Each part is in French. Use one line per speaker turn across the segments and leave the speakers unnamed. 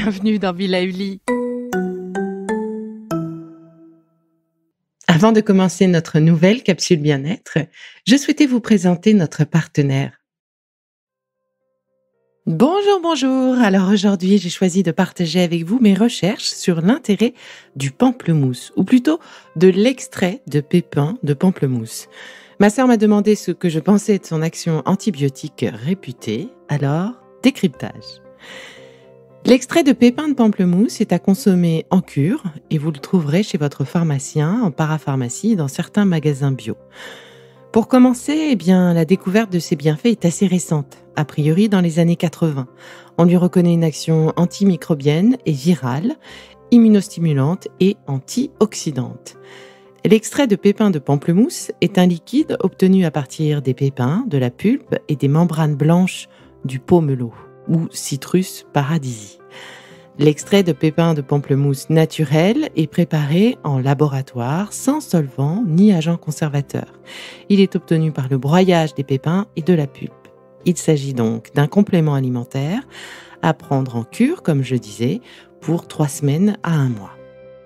bienvenue dans Be Lively. Avant de commencer notre nouvelle capsule bien-être, je souhaitais vous présenter notre partenaire. Bonjour. Alors aujourd'hui, j'ai choisi de partager avec vous mes recherches sur l'intérêt du pamplemousse, ou plutôt de l'extrait de pépins de pamplemousse. Ma sœur m'a demandé ce que je pensais de son action antibiotique réputée, alors décryptage. L'extrait de pépins de pamplemousse est à consommer en cure et vous le trouverez chez votre pharmacien, en parapharmacie et dans certains magasins bio. Pour commencer, la découverte de ces bienfaits est assez récente, a priori dans les années 80. On lui reconnaît une action antimicrobienne et virale, immunostimulante et antioxydante. L'extrait de pépins de pamplemousse est un liquide obtenu à partir des pépins, de la pulpe et des membranes blanches du pomelo ou Citrus paradisi. L'extrait de pépins de pamplemousse naturel est préparé en laboratoire sans solvant ni agent conservateur. Il est obtenu par le broyage des pépins et de la pulpe. Il s'agit donc d'un complément alimentaire à prendre en cure, comme je disais, pour 3 semaines à 1 mois.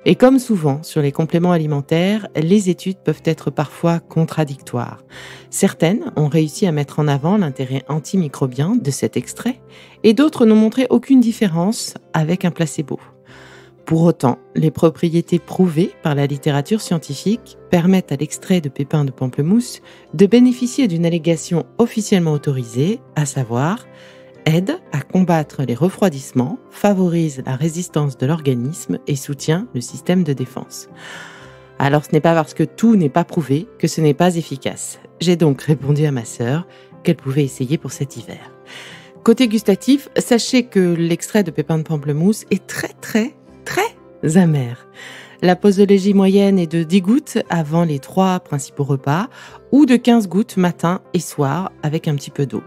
Et comme souvent sur les compléments alimentaires, les études peuvent être parfois contradictoires. Certaines ont réussi à mettre en avant l'intérêt antimicrobien de cet extrait et d'autres n'ont montré aucune différence avec un placebo. Pour autant, les propriétés prouvées par la littérature scientifique permettent à l'extrait de pépins de pamplemousse de bénéficier d'une allégation officiellement autorisée, à savoir aide à combattre les refroidissements, favorise la résistance de l'organisme et soutient le système de défense. Alors ce n'est pas parce que tout n'est pas prouvé que ce n'est pas efficace. J'ai donc répondu à ma sœur qu'elle pouvait essayer pour cet hiver. Côté gustatif, sachez que l'extrait de pépins de pamplemousse est très amer. La posologie moyenne est de 10 gouttes avant les 3 principaux repas ou de 15 gouttes matin et soir avec un petit peu d'eau.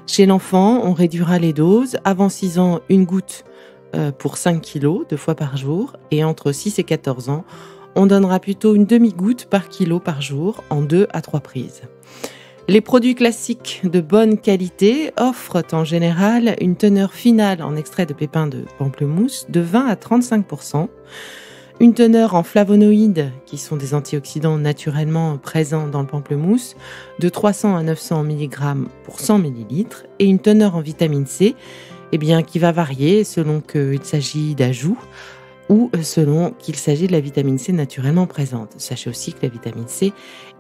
Chez l'enfant, on réduira les doses. Avant 6 ans, 1 goutte pour 5 kg 2 fois par jour. Et entre 6 et 14 ans, on donnera plutôt une demi-goutte par kilo par jour en 2 à 3 prises. Les produits classiques de bonne qualité offrent en général une teneur finale en extrait de pépins de pamplemousse de 20 à 35%, une teneur en flavonoïdes, qui sont des antioxydants naturellement présents dans le pamplemousse, de 300 à 900 mg pour 100 ml, et une teneur en vitamine C, qui va varier selon qu'il s'agit d'ajouts ou selon qu'il s'agit de la vitamine C naturellement présente. Sachez aussi que la vitamine C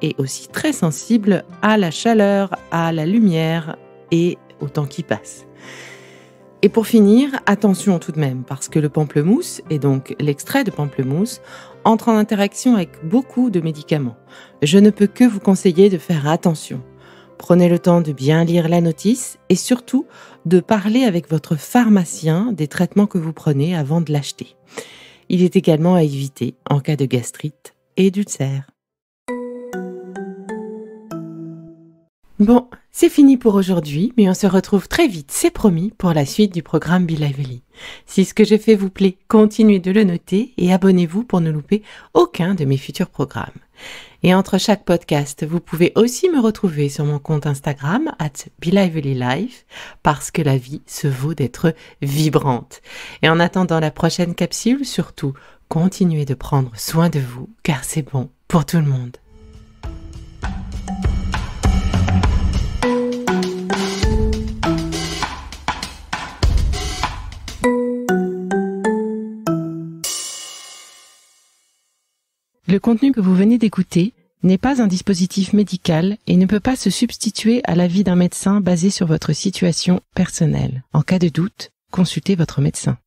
est aussi très sensible à la chaleur, à la lumière et au temps qui passe. Et pour finir, attention tout de même, parce que le pamplemousse, et donc l'extrait de pamplemousse, entre en interaction avec beaucoup de médicaments. Je ne peux que vous conseiller de faire attention. Prenez le temps de bien lire la notice et surtout de parler avec votre pharmacien des traitements que vous prenez avant de l'acheter. Il est également à éviter en cas de gastrite et d'ulcère. Bon, c'est fini pour aujourd'hui, mais on se retrouve très vite, c'est promis, pour la suite du programme Be Lively. Si ce que je fais vous plaît, continuez de le noter et abonnez-vous pour ne louper aucun de mes futurs programmes. Et entre chaque podcast, vous pouvez aussi me retrouver sur mon compte Instagram @BeLivelyLife, parce que la vie se vaut d'être vibrante. Et en attendant la prochaine capsule, surtout, continuez de prendre soin de vous, car c'est bon pour tout le monde. Le contenu que vous venez d'écouter n'est pas un dispositif médical et ne peut pas se substituer à l'avis d'un médecin basé sur votre situation personnelle. En cas de doute, consultez votre médecin.